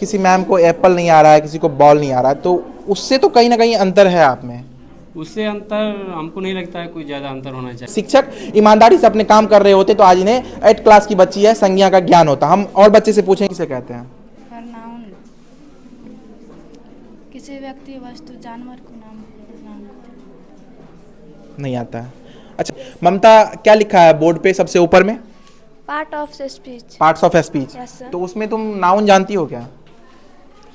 किसी मैम को एप्पल नहीं आ रहा है, किसी को बॉल नहीं आ रहा है, तो उससे तो कहीं ना कहीं अंतर है आप में। उससे अंतर हमको नहीं लगता है कोई ज़्यादा अंतर होना चाहिए। शिक्षक ईमानदारी से अपने काम कर रहे होते तो आज इन्हें 8 क्लास की बच्ची है, संज्ञा का ज्ञान होता। हम और बच्चे से पूछें किसे कहते हैं। नाउन किसी व्यक्ति वस्तु जानवर को नाम नाम नहीं आता है। अच्छा ममता, क्या लिखा है बोर्ड पे सबसे ऊपर में? Part of speech. Parts of speech. Yes sir. तो उसमें तुम नाउन जानती हो क्या?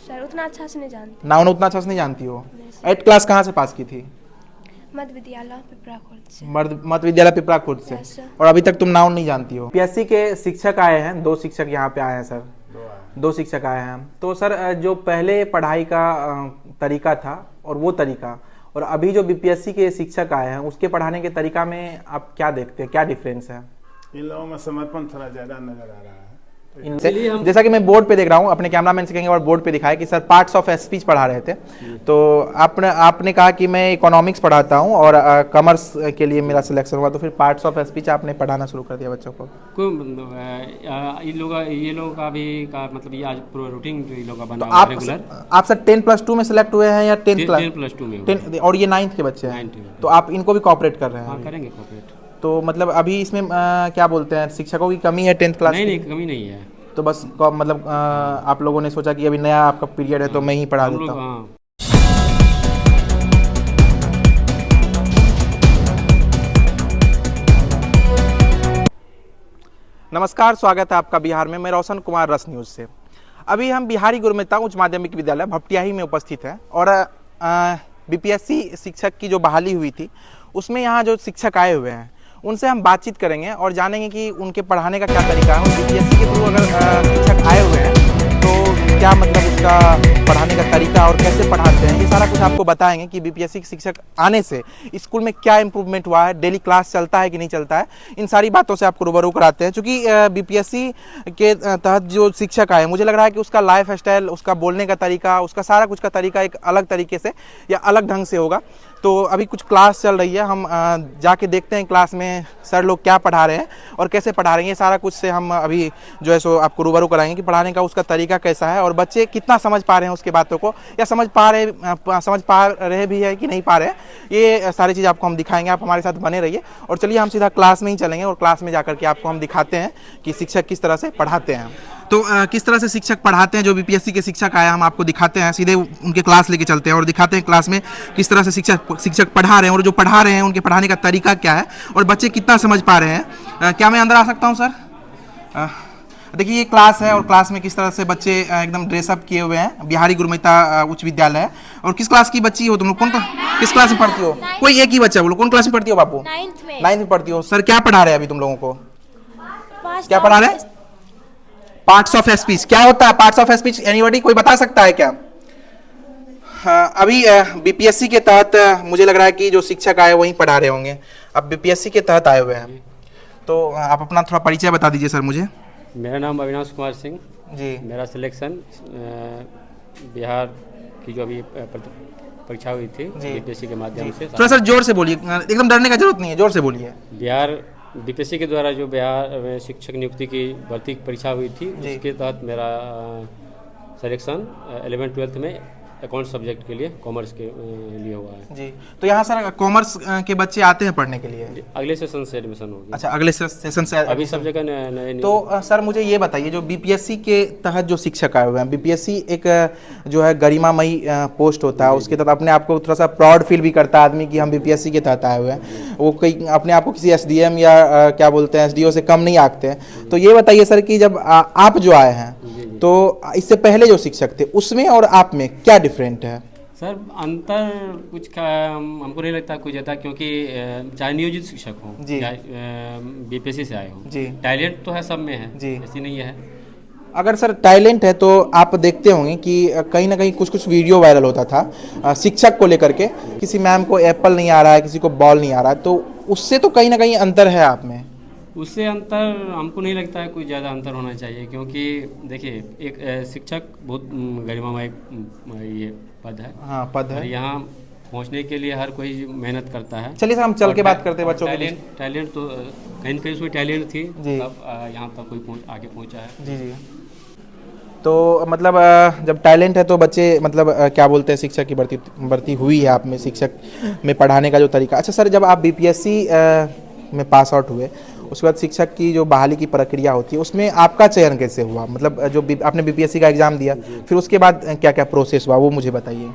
सर उतना अच्छा से नहीं जानते। नाउन उतना अच्छा से नहीं जानती हो। नहीं सर। 8 क्लास कहाँ से पास की थी? मध्य विद्यालय पिपरा खुर्द से। मध्य विद्यालय पिपरा खुर्द से। Yes sir. और अभी तक तुम नाउन नहीं जानती हो। पीएससी के शिक्षक आए हैं, 2 शिक्षक यहाँ पे आए हैं सर। 2 शिक्षक आए हैं। तो सर जो पहले पढ़ाई का तरीका था और वो तरीका, और अभी जो बीपीएससी के शिक्षक आए हैं उसके पढ़ाने के तरीका में आप क्या देखते हैं, क्या डिफरेंस है? इन लोगों में समर्पण थोड़ा ज्यादा नजर आ रहा है। इनसे जैसा कि मैं बोर्ड पे देख रहा हूँ, अपने कैमरामैन से कहेंगे और बोर्ड पे दिखाए कि सर पार्ट्स ऑफ स्पीच पढ़ा रहे थे। तो आपने कहा कि मैं इकोनॉमिक्स पढ़ाता हूँ और कॉमर्स के लिए मेरा सिलेक्शन हुआ, तो फिर पार्ट्स ऑफ स्पीच आपने पढ़ाना शुरू कर दिया बच्चों को। कोई मतलब ये लोग का भी का मतलब ये आज पूरा रूटीन जो ये लोग का बना तो हुआ है रेगुलर। आप सर 10+2 में सिलेक्ट हुए हैं या 10 क्लास? 10+2 में 10 और ये 9th के बच्चे हैं, 9th में। तो आप इनको भी कॉपरेट कर रहे हैं? हाँ करेंगे कॉपरेट। तो मतलब अभी इसमें क्या बोलते हैं, शिक्षकों की कमी है 10th क्लास नहीं की? नहीं कमी नहीं है। तो बस मतलब आप लोगों ने सोचा कि अभी नया आपका पीरियड है तो मैं ही पढ़ा हम देता लोग हूँ। हाँ। नमस्कार, स्वागत है आपका बिहार में। मैं रोशन कुमार, रस न्यूज़ से। अभी हम बिहारी गुरुमेता उच्च माध्यमिक विद्यालय भपटियाही में उपस्थित हैं और बीपीएससी शिक्षक की जो बहाली हुई थी उसमें यहाँ जो शिक्षक आए हुए हैं उनसे हम बातचीत करेंगे और जानेंगे कि उनके पढ़ाने का क्या तरीका है। और बीपीएससी के थ्रू अगर शिक्षक आए हुए हैं तो क्या मतलब उसका पढ़ाने का तरीका और कैसे पढ़ाते हैं, ये सारा कुछ आपको बताएंगे कि बीपीएससी के शिक्षक आने से स्कूल में क्या इंप्रूवमेंट हुआ है, डेली क्लास चलता है कि नहीं चलता है। इन सारी बातों से आपको रूबरू कराते हैं। चूँकि बीपीएससी के तहत जो शिक्षक आए, मुझे लग रहा है कि उसका लाइफ स्टाइल, उसका बोलने का तरीका, उसका सारा कुछ का तरीका एक अलग तरीके से या अलग ढंग से होगा। तो अभी कुछ क्लास चल रही है, हम जाके देखते हैं क्लास में सर लोग क्या पढ़ा रहे हैं और कैसे पढ़ा रहे हैं। ये सारा कुछ से हम अभी जो है सो आपको रूबरू कराएंगे कि पढ़ाने का उसका तरीका कैसा है और बच्चे कितना समझ पा रहे हैं उसके बातों को, या समझ पा रहे भी है कि नहीं पा रहे हैं। ये सारी चीज़ आपको हम दिखाएंगे, आप हमारे साथ बने रहिए। और चलिए हम सीधा क्लास में ही चलेंगे और क्लास में जाकर के आपको हम दिखाते हैं कि शिक्षक किस तरह से पढ़ाते हैं। तो किस तरह से शिक्षक पढ़ाते हैं, जो बीपीएससी के शिक्षक आए हम आपको दिखाते हैं। सीधे उनके क्लास लेके चलते हैं और दिखाते हैं क्लास में किस तरह से शिक्षक पढ़ा रहे हैं और जो पढ़ा रहे हैं उनके पढ़ाने का तरीका क्या है और बच्चे कितना समझ पा रहे हैं। क्या मैं अंदर आ सकता हूं सर? देखिए ये क्लास है और क्लास में किस तरह से बच्चे एकदम ड्रेसअप किए हुए हैं। बिहारी गुरुमेता उच्च विद्यालय है। और किस क्लास की बच्ची हो तुम लोग? किस क्लास में पढ़ती हो? कोई एक ही बच्चा बोलो, कौन क्लास में पढ़ती हो बापू? 9th में पढ़ती हो। सर क्या पढ़ा रहे हैं अभी तुम लोगों को? क्या पढ़ा रहे हैं? Parts of speech. क्या होता है पार्ट्स ऑफ स्पीच? एनीबॉडी, कोई बता सकता है क्या? अभी बीपीएससी के तहत मुझे लग रहा है कि जो शिक्षक आए वही पढ़ा रहे होंगे। अब बीपीएससी के तहत आए हुए हैं, तो आप अपना थोड़ा परिचय बता दीजिए सर मुझे। मेरा नाम अविनाश कुमार सिंह जी। मेरा सिलेक्शन बिहार की जो अभी परीक्षा हुई थी बीपीएससी के माध्यम से। थोड़ा सर जोर से बोलिए, एकदम डरने का जरूरत नहीं है, जोर से बोलिए। बिहार बीपीएससी के द्वारा जो बिहार में शिक्षक नियुक्ति की भर्ती की परीक्षा हुई थी उसके तहत मेरा सिलेक्शन 11th-12th में अकाउंट सब्जेक्ट के लिए, कॉमर्स के लिए हुआ है जी। तो यहाँ सर कॉमर्स के बच्चे आते हैं पढ़ने के लिए? अगले सेशन से एडमिशन होगी। अच्छा, अगले सेशन से अभी सब जगह नए। तो सर मुझे ये बताइए, जो बीपीएससी के तहत जो शिक्षक आए हुए हैं, बीपीएससी एक जो है गरिमामयी पोस्ट होता है, उसके तहत अपने आप को थोड़ा सा प्राउड फील भी करता है आदमी कि हम बीपीएससी के तहत आए हुए हैं। वो कहीं अपने आप को किसी एसडीएम या क्या बोलते हैं एसडीओ से कम नहीं आंकते हैं। तो ये बताइए सर कि जब आप जो आए हैं तो इससे पहले जो शिक्षक थे उसमें और आप में क्या डिफरेंट है? सर अंतर कुछ हमको नहीं लगता कुछ ज़्यादा, क्योंकि चाहे नियोजित शिक्षक हो चाहे बीपीएससी से आए हो, टैलेंट तो है सब में है जी, ऐसी नहीं है। अगर सर टैलेंट है तो आप देखते होंगे कि कहीं ना कहीं कुछ वीडियो वायरल होता था शिक्षक को लेकर के, किसी मैम को एप्पल नहीं आ रहा है, किसी को बॉल नहीं आ रहा है, तो उससे तो कहीं ना कहीं अंतर है आप में। उससे अंतर हमको नहीं लगता है कोई ज़्यादा अंतर होना चाहिए, क्योंकि देखिए एक शिक्षक बहुत गरिमामय ये पद है। हाँ पद है। यहाँ पहुँचने के लिए हर कोई मेहनत करता है। चलिए सर हम चल के बात करते हैं बच्चों के। टैलेंट तो कहीं न कहीं उसमें टैलेंट थी, तब यहाँ तक कोई आगे पहुँचा है। जी जी। तो मतलब जब टैलेंट है तो बच्चे मतलब क्या बोलते हैं, शिक्षक की भर्ती हुई है आप में, शिक्षक में पढ़ाने का जो तरीका। अच्छा सर, जब आप बीपीएससी में पास आउट हुए, उसके बाद शिक्षक की जो बहाली की प्रक्रिया होती है उसमें आपका चयन कैसे हुआ? मतलब जो आपने बीपीएससी का एग्ज़ाम दिया, फिर उसके बाद क्या क्या प्रोसेस हुआ वो मुझे बताइए।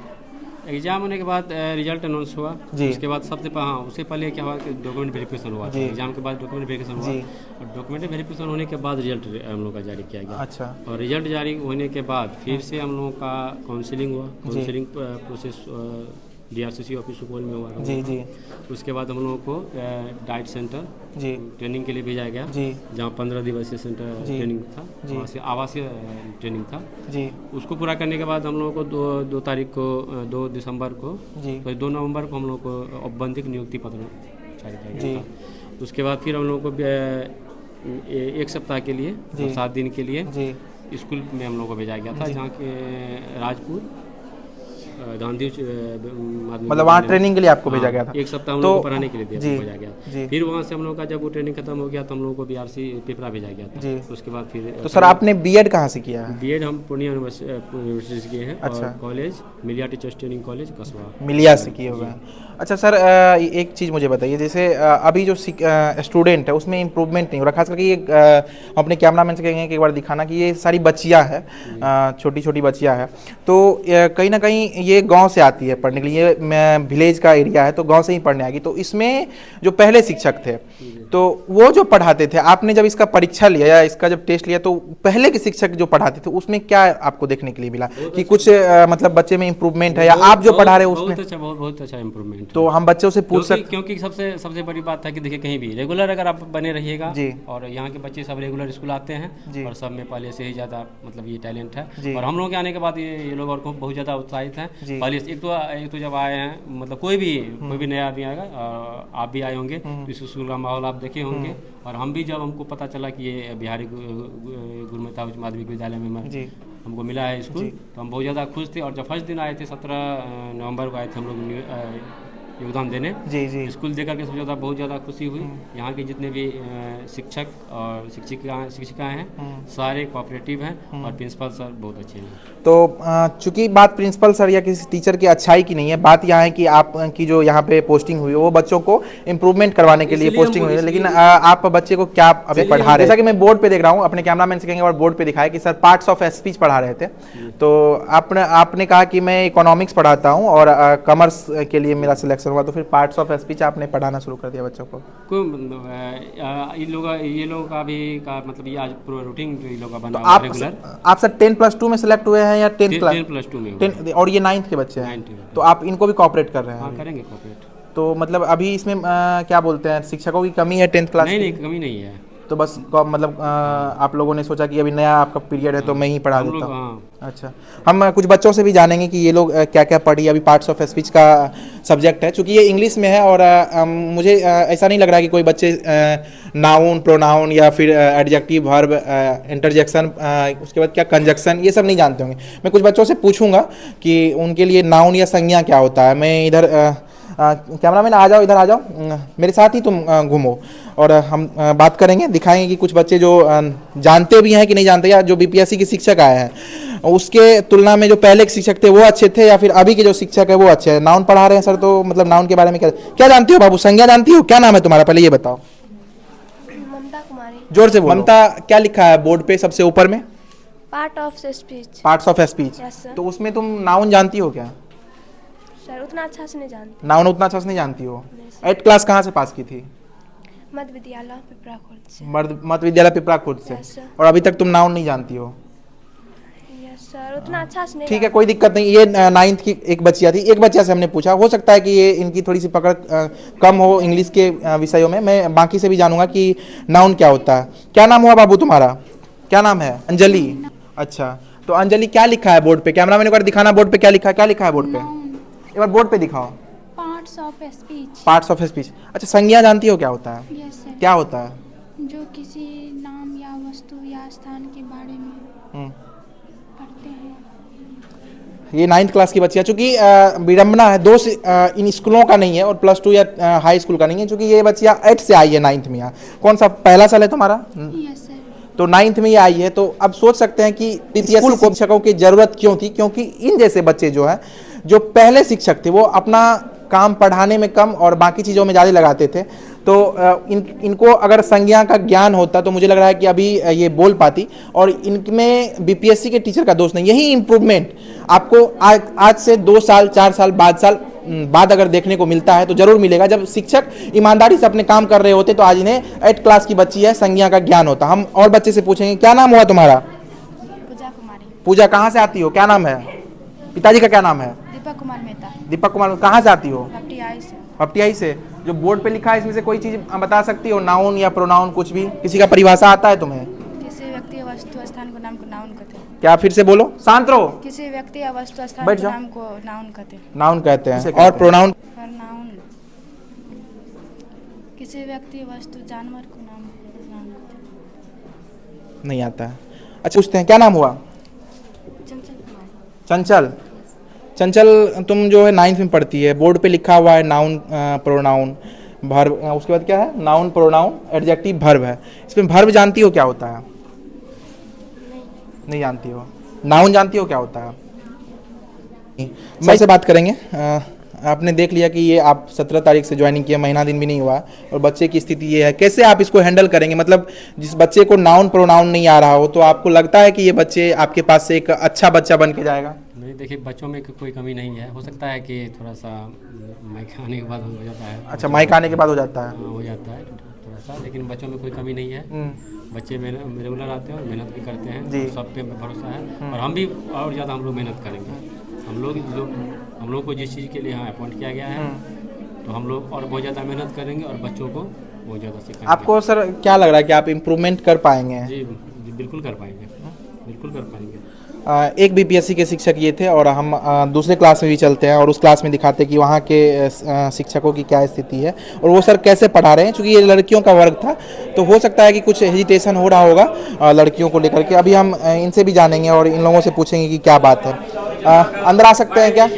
एग्जाम होने के बाद रिजल्ट अनाउंस हुआ जी। उसके बाद सबसे हाँ उससे पहले क्या हुआ कि डॉक्यूमेंट वेरिफिकेशन हुआ था। जी। एग्जाम के बाद डॉक्यूमेंट वेरिफिकेशन हुआ जी। और डॉक्यूमेंट वेरिफिकेशन होने के बाद रिजल्ट हम लोग का जारी किया गया। अच्छा। और रिजल्ट जारी होने के बाद फिर से हम लोगों का काउंसलिंग हुआ। Counselling process DRCC office Supaul में हुआ था। जी जी उसके बाद हम लोगों को डाइट सेंटर जी ट्रेनिंग के लिए भेजा गया, जी जहाँ 15 दिवसीय सेंटर जी। ट्रेनिंग था, जी। वहाँ से आवासीय ट्रेनिंग था। जी उसको पूरा करने के बाद हम लोगों को 2 तारीख को 2 दिसंबर को जी 2 नवंबर को हम लोग को औपबंधिक नियुक्ति पत्र जारी किया जी गया था। उसके बाद फिर हम लोग को 1 सप्ताह के लिए जी। 7 दिन के लिए जी स्कूल में हम लोग को भेजा गया था, जी। जहाँ के राजपुर गांधी मतलब वहाँ ट्रेनिंग के लिए आपको भेजा गया था? 1 सप्ताह हम तो लोग को पढ़ाने के लिए जी भेजा गया। जी फिर वहाँ से हम लोग का जब वो ट्रेनिंग खत्म हो गया तो हम लोग को बीआरसी पिपरा भेजा गया था। जी। उसके बाद फिर तो सर आपने बीएड कहाँ से किया है? बीएड हम पूर्णिया यूनिवर्सिटी से किए हैं। अच्छा। और कॉलेज मिलिया टीचर्स ट्रेनिंग कॉलेज कसबा मिलिया से किए हुए हैं। अच्छा सर, एक चीज़ मुझे बताइए, जैसे अभी जो स्टूडेंट है उसमें इम्प्रूवमेंट नहीं हो रहा, खास करके ये हम अपने कैमरामैन से कहेंगे कि एक बार दिखाना कि ये सारी बच्चियाँ हैं, छोटी छोटी बच्चियाँ हैं, तो कहीं ना कहीं ये गांव से आती है पढ़ने के लिए, ये विलेज का एरिया है तो गांव से ही पढ़ने आएगी। तो इसमें जो पहले शिक्षक थे तो वो जो पढ़ाते थे, आपने जब इसका परीक्षा लिया या इसका जब टेस्ट लिया तो पहले के शिक्षक जो पढ़ाते थे उसमें क्या आपको देखने के लिए मिला कि कुछ मतलब बच्चे में इम्प्रूवमेंट है, या आप जो पढ़ा रहे हो उसमें? बहुत अच्छा इम्प्रूवमेंट। तो हम बच्चों से पूछ सकते, क्योंकि सबसे बड़ी बात है कि देखिए कहीं भी रेगुलर अगर आप बने रहिएगा जी। और यहाँ के बच्चे सब रेगुलर स्कूल आते जी। हैं और सब में पहले से ही ज़्यादा मतलब ये टैलेंट जी। है। और हम लोग के आने के बाद ये लोग और बहुत ज़्यादा उत्साहित हैं। जी। पहले एक तो जब आए हैं, मतलब कोई भी नया आदमी आएगा, आप भी आए होंगे तो इस स्कूल का माहौल आप देखे होंगे। और हम भी जब हमको पता चला कि ये बिहारी गुरुमेता उच्च माध्यमिक विद्यालय में जी हमको मिला है स्कूल, जी। तो हम बहुत ज़्यादा खुश थे। और जब फर्स्ट दिन आए थे 17 नवंबर को आए थे हम लोग योगदान देने, जी जी स्कूल देकर के सबसे बहुत ज़्यादा खुशी हुई। यहाँ के जितने भी शिक्षक और शिक्षिकाएँ हैं सारे कोऑपरेटिव हैं और प्रिंसिपल सर बहुत अच्छे हैं। तो चूंकि बात प्रिंसिपल सर या किसी टीचर की अच्छाई की नहीं है, बात यहाँ है कि आप की जो यहाँ पे पोस्टिंग हुई है वो बच्चों को इम्प्रूवमेंट करवाने के लिए इसलिए पोस्टिंग हुई है, इसलिए- लेकिन आप बच्चे को क्या अभी पढ़ा रहे हैं? जैसा कि मैं बोर्ड पे देख रहा हूँ, अपने कैमरामैन से कहेंगे और बोर्ड पे दिखाया कि सर पार्ट्स ऑफ स्पीच पढ़ा रहे थे। तो आपने कहा कि मैं इकोनॉमिक्स पढ़ाता हूँ और कॉमर्स के लिए मेरा सिलेक्शन हुआ, तो फिर पार्ट्स ऑफ स्पीच आपने पढ़ाना शुरू कर दिया बच्चों को? ये लोग का भी मतलब ये आज पूरा रूटीन जो ये लोग का तो बना हुआ है रेगुलर। आप सर 10+2 में सिलेक्ट हुए हैं या 10 क्लास? 10+2 में हुआ है। 10 और ये 9th के बच्चे हैं, 9th के। तो आप इनको भी कॉपरेट कर रहे हाँ हैं? करेंगे कोऑपरेट। तो मतलब अभी इसमें क्या बोलते हैं, शिक्षकों की कमी है 10th क्लास नहीं की? नहीं कमी नहीं है। तो बस मतलब आप लोगों ने सोचा कि अभी नया आपका पीरियड है तो मैं ही पढ़ा हम देता लोग हूँ। हाँ अच्छा, हम कुछ बच्चों से भी जानेंगे कि ये लोग क्या क्या पढ़ी। अभी पार्ट्स ऑफ स्पीच का सब्जेक्ट है, चूंकि ये इंग्लिश में है और मुझे ऐसा नहीं लग रहा कि कोई बच्चे नाउन, प्रोनाउन या फिर एडजेक्टिव, वर्ब, इंटरजेक्शन, उसके बाद क्या कंजक्शन, ये सब नहीं जानते होंगे। मैं कुछ बच्चों से पूछूंगा कि उनके लिए नाउन या संज्ञा क्या होता है। मैं इधर कैमरामैन आ जाओ, इधर आ जाओ, मेरे साथ ही तुम घूमो और हम बात करेंगे, दिखाएंगे कि कुछ बच्चे जो जानते भी हैं कि नहीं जानते, या जो बीपीएससी के शिक्षक आए हैं उसके तुलना में जो पहले के शिक्षक थे वो अच्छे थे या फिर अभी के जो शिक्षक है वो अच्छे हैं। नाउन पढ़ा रहे हैं सर, तो मतलब नाउन के बारे में क्या जानती हो बाबू? संज्ञा जानती हो? क्या नाम है तुम्हारा, पहले ये बताओ। ममता कुमारी। जोर से बोलो। ममता, क्या लिखा है बोर्ड पे सबसे ऊपर में? Part of speech. Parts of speech. Yes sir. तो उसमें तुम नाउन जानती हो क्या? सर उतना अच्छा से नहीं जानती। नाउन उतना अच्छा से नहीं जानती हो? नहीं सर। 8th क्लास कहाँ से पास की थी? मध्य विद्यालय पिपरा खुर्द से। मध्य विद्यालय पिपरा खुर्द से। Yes sir. और अभी तक तुम नाउन नहीं जानती हो? यस सर, उतना अच्छा से नहीं ठीक है, कोई दिक्कत नहीं। ये 9th की एक बच्चिया थी, एक बच्चिया से हमने पूछा, हो सकता है कि ये इनकी थोड़ी सी पकड़ कम हो इंग्लिश के विषयों में। मैं बाकी से भी जानूंगा कि नाउन क्या होता है। क्या नाम हुआ बाबू तुम्हारा? क्या नाम है? अंजलि। अच्छा, तो अंजलि क्या लिखा है बोर्ड पे? कैमरामैन एक बार दिखाना बोर्ड पे क्या लिखा है, क्या लिखा है बोर्ड पे? एक बार बोर्ड पे दिखाओ। Parts of speech. Parts of speech. अच्छा, संज्ञा जानती हो क्या होता है? Yes sir. क्या होता है? जो किसी नाम या वस्तु या स्थान के बारे में हम्म। पढ़ते हैं। ये 9th क्लास की बच्ची है। चूंकि विडम्बना है, दोष इन स्कूलों का नहीं है और +2 या हाई स्कूल का नहीं है, चूंकि ये बच्चियाँ 8 से आई है 9th में। यहाँ कौन सा पहला साल है तुम्हारा? Yes sir. तो 9th में ये आई है। तो अब सोच सकते हैं कि स्कूल को शिक्षकों की जरूरत क्यों थी, क्योंकि इन जैसे बच्चे जो है, जो पहले शिक्षक थे वो अपना काम पढ़ाने में कम और बाकी चीज़ों में ज़्यादा लगाते थे। तो इनको अगर संज्ञा का ज्ञान होता तो मुझे लग रहा है कि अभी ये बोल पाती। और इनमें बीपीएससी के टीचर का दोष नहीं, यही इम्प्रूवमेंट आपको आज से 2 साल 4 साल बाद अगर देखने को मिलता है तो जरूर मिलेगा। जब शिक्षक ईमानदारी से अपने काम कर रहे होते तो आज इन्हें 8 क्लास की बच्ची है, संज्ञा का ज्ञान होता। हम और बच्चे से पूछेंगे, क्या नाम हुआ तुम्हारा? पूजा कुमारी। पूजा, कहाँ से आती हो, क्या नाम है? पिताजी का क्या नाम है? दीपक कुमार मेहता। दीपक कुमार, कहाँ से आती हो? पटियाई से। पटियाई से। जो बोर्ड पे लिखा है इसमें से कोई चीज बता सकती हो, नाउन या प्रोनाउन, कुछ भी, किसी का परिभाषा आता है तुम्हें? किसी व्यक्ति या वस्तु स्थान को नाम को नाउन कहते हैं। क्या, फिर से बोलो, शांत रहो। किसी व्यक्ति या वस्तु स्थान बैठ को जाओ। नाम को नाउन कहते हैं। नाउन कहते हैं। और प्रोनाउन? नाउन किसी व्यक्ति वस्तु जानवर को नाम कहते हैं। नहीं आता है। अच्छा, पूछते हैं, क्या नाम हुआ? चंचल कुमार। चंचल। चंचल, तुम जो है 9th में पढ़ती है, बोर्ड पे लिखा हुआ है नाउन प्रोनाउन वर्ब, उसके बाद क्या है? नाउन प्रोनाउन एडजेक्टिव वर्ब है। इसमें वर्ब जानती हो क्या होता है? नहीं जानती हो। नाउन जानती हो क्या होता है? मैं से बात करेंगे। आपने देख लिया कि ये आप 17 तारीख से ज्वाइनिंग किया, महीना दिन भी नहीं हुआ और बच्चे की स्थिति ये है, कैसे आप इसको हैंडल करेंगे? मतलब जिस बच्चे को नाउन प्रोनाउन नहीं आ रहा हो तो आपको लगता है कि ये बच्चे आपके पास से एक अच्छा बच्चा बन के जाएगा? नहीं, देखिए बच्चों में कोई कमी नहीं है। हो सकता है कि थोड़ा सा माइक आने के बाद हो जाता है। अच्छा, माइक आने के बाद हो जाता है। हो जाता है थोड़ा सा, लेकिन बच्चों में कोई कमी नहीं है। बच्चे रेगुलर आते हैं और मेहनत भी करते हैं जी। और सब पे भरोसा है। और हम भी और ज़्यादा हम लोग मेहनत करेंगे। हम लोग को जिस चीज़ के लिए यहाँ अपॉइंट किया गया है तो हम लोग और बहुत ज़्यादा मेहनत करेंगे और बच्चों को बहुत ज़्यादा सिखाएंगे। आपको सर क्या लग रहा है कि आप इम्प्रूवमेंट कर पाएंगे? जी बिल्कुल कर पाएंगे, बिल्कुल कर पाएंगे। एक बीपीएससी के शिक्षक ये थे और हम दूसरे क्लास में भी चलते हैं और उस क्लास में दिखाते हैं कि वहाँ के शिक्षकों की क्या स्थिति है और वो सर कैसे पढ़ा रहे हैं। चूँकि ये लड़कियों का वर्ग था तो हो सकता है कि कुछ हेजिटेशन हो रहा होगा लड़कियों को लेकर के। अभी हम इनसे भी जानेंगे और इन लोगों से पूछेंगे कि क्या बात है। अंदर आ सकते हैं क्या?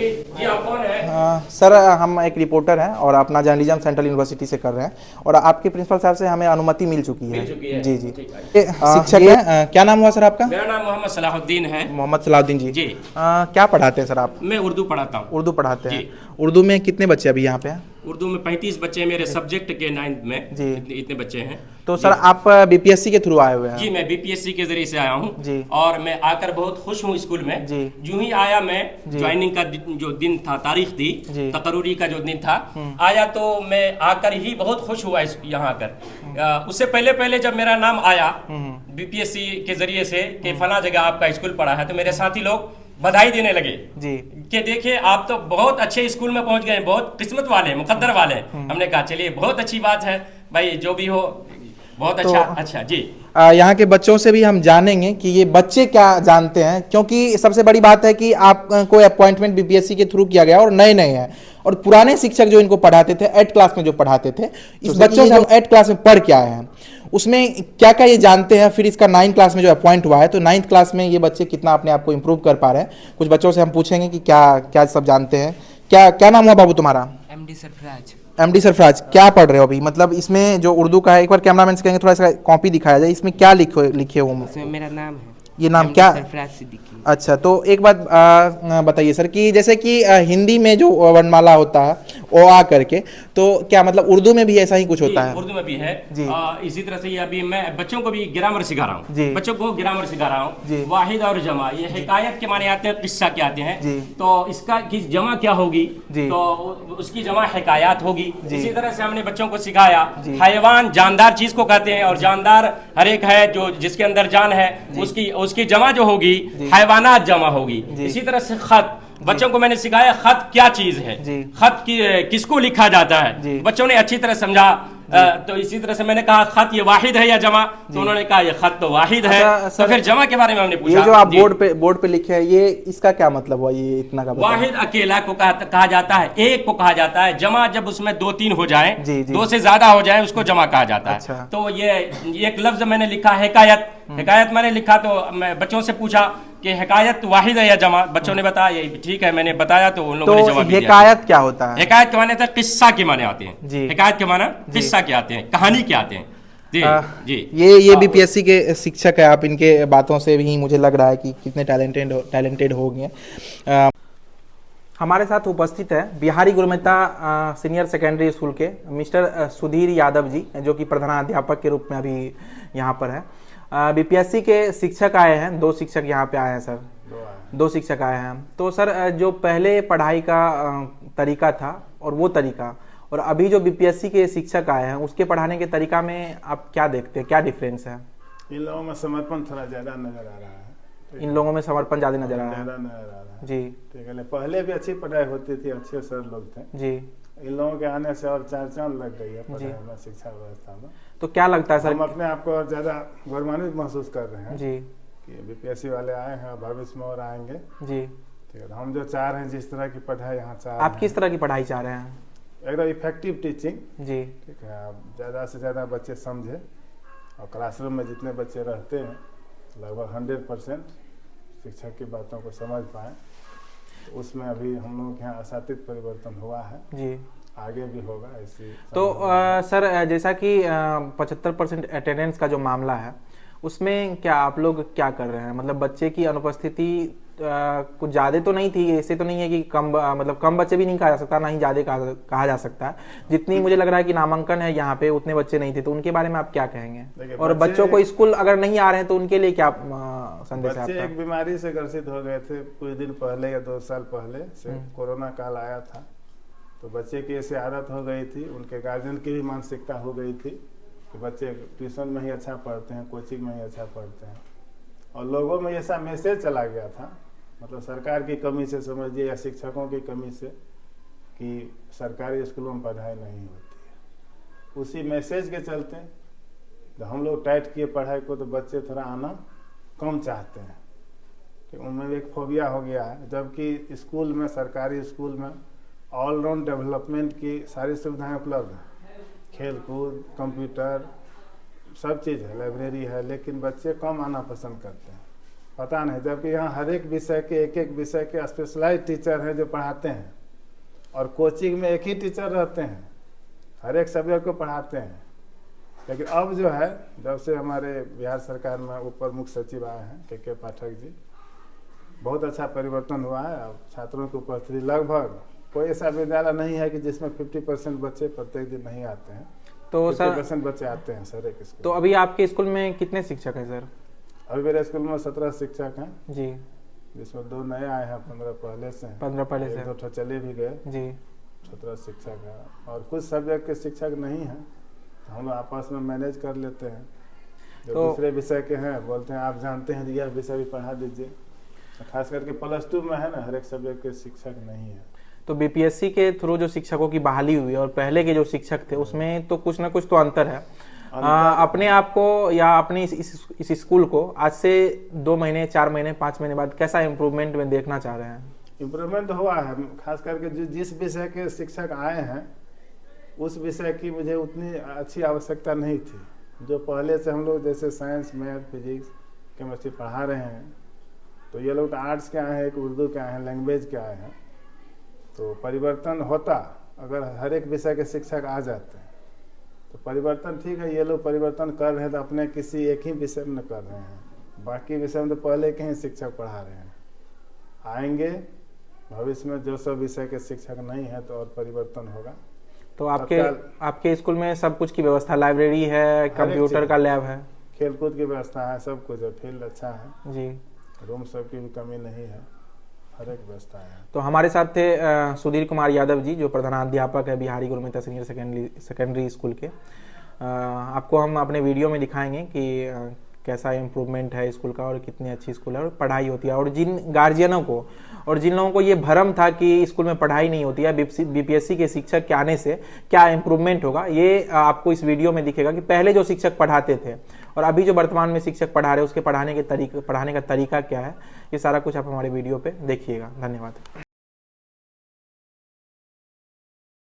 सर, हम एक रिपोर्टर हैं और अपना जर्नलिज्म सेंट्रल यूनिवर्सिटी से कर रहे हैं और आपके प्रिंसिपल साहब से हमें अनुमति मिल चुकी है। जी जी। शिक्षक हैं, क्या नाम हुआ सर आपका? मेरा नाम मोहम्मद सलाहुद्दीन है। मोहम्मद सलाहुद्दीन जी। जी। क्या पढ़ाते हैं सर आप? मैं उर्दू पढ़ाता हूँ। उर्दू पढ़ाते हैं। जी। उर्दू में कितने बच्चे अभी यहाँ पे हैं? उर्दू में 35 बच्चे हैं मेरे सब्जेक्ट के 9th में। जी। इतने बच्चे हैं। तो सर आप बीपीएससी के थ्रू आए हुए हैं? जी, मैं बीपीएससी के जरिए से आया हूँ। जी। और मैं आकर बहुत खुश हूँ स्कूल में। जी। जो ही आया मैं ज्वाइनिंग का जो दिन था, तारीख दी, तकरूरी का जो दिन था, आया तो मैं आकर ही बहुत खुश हुआ यहाँ आकर। उससे पहले जब मेरा नाम आया बीपीएससी के जरिए से कि फला जगह आपका स्कूल पढ़ा है, तो मेरे साथी लोग बधाई देने लगे जी कि देखिए आप तो बहुत अच्छे स्कूल में पहुंच गए, बहुत किस्मत वाले, मुकद्दर वाले। हमने कहा चलिए बहुत अच्छी बात है भाई, जो भी हो बहुत अच्छा। अच्छा जी। यहाँ के बच्चों से भी हम जानेंगे कि ये बच्चे क्या जानते हैं, क्योंकि सबसे बड़ी बात है कि आपको अपॉइंटमेंट बीपीएससी के थ्रू किया गया और नए हैं और पुराने शिक्षक जो इनको पढ़ाते थे 8 क्लास में जो पढ़ाते थे, इस बच्चों से हम 8 क्लास में पढ़ के आए हैं, उसमें क्या क्या ये जानते हैं। फिर इसका 9th क्लास में जो अपॉइंट हुआ है तो 9th क्लास में ये बच्चे कितना अपने आप को इम्प्रूव कर पा रहे हैं। कुछ बच्चों से हम पूछेंगे कि क्या क्या सब जानते हैं। क्या नाम हुआ बाबू तुम्हारा? एमडी सरफराज। एमडी सरफराज, क्या पढ़ रहे हो अभी? मतलब इसमें जो उर्दू का है, एक बार कैमरामैन से कहेंगे थोड़ा सा कॉपी दिखाया जाए, इसमें क्या लिखे हो? इसमें मेरा नाम है। ये नाम क्या? सरफराज सिद्दीकी। अच्छा, तो एक बात बताइए सर कि जैसे कि हिंदी में जो वर्णमाला होता है ओ आ करके, तो क्या मतलब उर्दू में भी ऐसा ही कुछ होता है? उर्दू में भी है जी। इसी तरह से ये अभी मैं बच्चों को भी ग्रामर सिखा रहा जी। हूँ, बच्चों को ग्रामर सिखा रहा जी। हूँ। वाहिद और जमा, ये हिकायत के माने आते हैं, किस्सा के आते हैं। जी। तो इसका किस जमा क्या होगी, जी। तो उसकी जमा हिकायत होगी। जी। इसी तरह से हमने बच्चों को सिखाया जी। हैवान जानदार चीज को कहते हैं और जानदार हर एक है जो जिसके अंदर जान है, उसकी जमा जो होगी हैवानात जमा होगी। इसी तरह से खत, बच्चों को मैंने सिखाया खत क्या चीज है, खत किसको लिखा जाता है, बच्चों ने अच्छी तरह समझा। तो इसी तरह से मैंने कहा खत ये वाहिद है या जमा, तो उन्होंने कहा ये खत तो वाहिद है। तो फिर जमा के बारे में हमने पूछा। ये जो आप बोर्ड पे लिखे हैं, ये इसका क्या मतलब हुआ? ये इतना का वाहिद अकेला को कहा जाता है, एक को कहा जाता है। जमा जब उसमें 2-3 हो जाए, 2 से ज्यादा हो जाए, उसको जमा कहा जाता है। अच्छा। तो ये एक लफ्ज मैंने लिखा हिकायत, हिकायत मैंने लिखा तो मैं बच्चों से पूछा कि हिकायत वाहिद है या जमा, बच्चों ने बताया ये ठीक है, मैंने बताया तो उन लोगों ने जवाब दिया। हिकायत क्या होता है? हिकायत के माने किस्सा के माने आते हैं। जी। हिकायत के माने किस्सा के आते हैं, कहानी के आते हैं। जी जी ये बीपीएससी के शिक्षक है, आप इनके बातों से भी मुझे लग रहा है कि कितने टैलेंटेड होंगे। हमारे साथ उपस्थित है Bihari Gurumeta senior secondary school के मिस्टर सुधीर यादव जी, जो कि प्रधानाध्यापक के रूप में अभी यहाँ पर है। बीपीएससी के शिक्षक आए हैं, 2 शिक्षक यहाँ पे आए हैं सर, 2 शिक्षक आए हैं। तो सर जो पहले पढ़ाई का तरीका था और वो तरीका, और अभी जो बीपीएससी के शिक्षक आए हैं उसके पढ़ाने के तरीका में आप क्या देखते हैं, क्या डिफरेंस है? इन लोगों में समर्पण थोड़ा ज्यादा नजर आ रहा है। इन लोगों में समर्पण ज्यादा नजर आ रहा ज्यादा नजर आ रहा है जी। ठीक है, पहले भी अच्छी पढ़ाई होती थी, अच्छे सर लोग थे जी। इन लोगों के आने से और 4 चांद लग गई है पढ़ाई में, शिक्षा व्यवस्था में। तो क्या लगता है सर? हम अपने आप को और ज्यादा गौरवान्वित महसूस कर रहे हैं जी कि बीपीएससी वाले आए हैं, भविष्य में और आएंगे। जी। ठीक है, हम जो चाह रहे हैं, जिस तरह की पढ़ाई यहाँ चाह रहे आप किस तरह की पढ़ाई चाह रहे हैं? एकदम इफेक्टिव टीचिंग। जी ठीक है, आप ज़्यादा से ज़्यादा बच्चे समझे और क्लासरूम में जितने बच्चे रहते हैं लगभग 100% शिक्षक की बातों को समझ पाएँ। तो उसमें अभी हम लोगों के यहाँ आशातीत परिवर्तन हुआ है जी, आगे भी होगा ऐसी। तो सर जैसा कि 75% अटेंडेंस का जो मामला है उसमें क्या आप लोग क्या कर रहे हैं? मतलब बच्चे की अनुपस्थिति कुछ ज़्यादा तो नहीं थी, ऐसे तो नहीं है कि कम मतलब कम बच्चे भी नहीं कहा जा सकता, ना ही ज़्यादा कहा जा सकता है। जितनी मुझे लग रहा है कि नामांकन है यहाँ पे उतने बच्चे नहीं थे, तो उनके बारे में आप क्या कहेंगे? और बच्चों को स्कूल अगर नहीं आ रहे हैं तो उनके लिए क्या संदेश है बच्चे आपका? एक बीमारी से ग्रसित हो गए थे कुछ दिन पहले या 2 साल पहले से, कोरोना काल आया था, तो बच्चे की ऐसी आदत हो गई थी, उनके गार्जियन की भी मानसिकता हो गई थी कि बच्चे ट्यूशन में ही अच्छा पढ़ते हैं, कोचिंग में ही अच्छा पढ़ते हैं, और लोगों में ऐसा मैसेज चला गया था, मतलब सरकार की कमी से समझिए या शिक्षकों की कमी से, कि सरकारी स्कूलों में पढ़ाई नहीं होती है। उसी मैसेज के चलते तो हम लोग टाइट किए पढ़ाई को, तो बच्चे थोड़ा आना कम चाहते हैं कि उनमें एक फोबिया हो गया है। जबकि स्कूल में, सरकारी स्कूल में ऑलराउंड डेवलपमेंट की सारी सुविधाएं उपलब्ध हैं, खेल कूद, कंप्यूटर, सब चीज़ है, लाइब्रेरी है, लेकिन बच्चे कम आना पसंद करते हैं, पता नहीं। जबकि यहाँ हर एक विषय के एक विषय के स्पेशलाइज्ड टीचर हैं जो पढ़ाते हैं, और कोचिंग में एक ही टीचर रहते हैं, हर एक सब्जेक्ट को पढ़ाते हैं। लेकिन अब जो है, जब से हमारे बिहार सरकार में ऊपर मुख्य सचिव आए हैं के पाठक जी, बहुत अच्छा परिवर्तन हुआ है। अब छात्रों की उपस्थिति लगभग कोई ऐसा विद्यालय नहीं है कि जिसमें 50% बच्चे प्रत्येक दिन नहीं आते हैं। तो सर 50% बच्चे आते हैं सर एक स्कूल। तो अभी आपके स्कूल में कितने शिक्षक हैं सर? अभी मेरे स्कूल में 17 शिक्षक हैं जी, जिसमें 2 नए आए हैं, 15 पहले से हैं, 15 पहले से 1-2 चले भी गए जी। 17 शिक्षक हैं, और कुछ सब्जेक्ट के शिक्षक नहीं हैं, तो हम लोग आपस में मैनेज कर लेते हैं। जो दूसरे विषय के हैं बोलते हैं आप जानते हैं यह विषय भी पढ़ा दीजिए। खास करके +2 में है ना, हर एक सब्जेक्ट के शिक्षक नहीं है। तो बीपीएससी के थ्रू जो शिक्षकों की बहाली हुई और पहले के जो शिक्षक थे उसमें तो कुछ ना कुछ तो अंतर है। अपने आप को या अपने इस स्कूल को आज से 2 महीने, 4 महीने, 5 महीने बाद कैसा इम्प्रूवमेंट में देखना चाह रहे हैं? इम्प्रूवमेंट हुआ है, खास करके जिस विषय के शिक्षक आए हैं उस विषय की मुझे उतनी अच्छी आवश्यकता नहीं थी। जो पहले से हम लोग जैसे साइंस, मैथ, फिजिक्स, केमिस्ट्री पढ़ा रहे हैं, तो ये लोग आर्ट्स के आए हैं, एक उर्दू के आए हैं, लैंग्वेज के आए हैं, तो परिवर्तन होता अगर हर एक विषय के शिक्षक आ जाते हैं तो परिवर्तन ठीक है। ये लोग परिवर्तन कर रहे हैं तो अपने किसी एक ही विषय में कर रहे हैं, बाकी विषय में तो पहले के ही शिक्षक पढ़ा रहे हैं। आएंगे भविष्य में जो सब विषय के शिक्षक नहीं है तो और परिवर्तन होगा। तो आपके स्कूल में सब कुछ की व्यवस्था, लाइब्रेरी है, कंप्यूटर का लैब है, खेलकूद की व्यवस्था है, सब कुछ है, फील्ड अच्छा है जी, रूम सब की भी कमी नहीं है, हर एक व्यवस्था है। तो हमारे साथ थे सुधीर कुमार यादव जी, जो प्रधानाध्यापक है Bihari Gurumeta senior secondary school के। आपको हम अपने वीडियो में दिखाएंगे कि कैसा इम्प्रूवमेंट है स्कूल का और कितनी अच्छी स्कूल है और पढ़ाई होती है। और जिन गार्जियनों को और जिन लोगों को ये भ्रम था कि स्कूल में पढ़ाई नहीं होती है, बीपीएससी के शिक्षक के आने से क्या इम्प्रूवमेंट होगा, ये आपको इस वीडियो में दिखेगा कि पहले जो शिक्षक पढ़ाते थे और अभी जो वर्तमान में शिक्षक पढ़ा रहे हैं उसके पढ़ाने का तरीका क्या है। ये सारा कुछ आप हमारे वीडियो पे देखिएगा। धन्यवाद।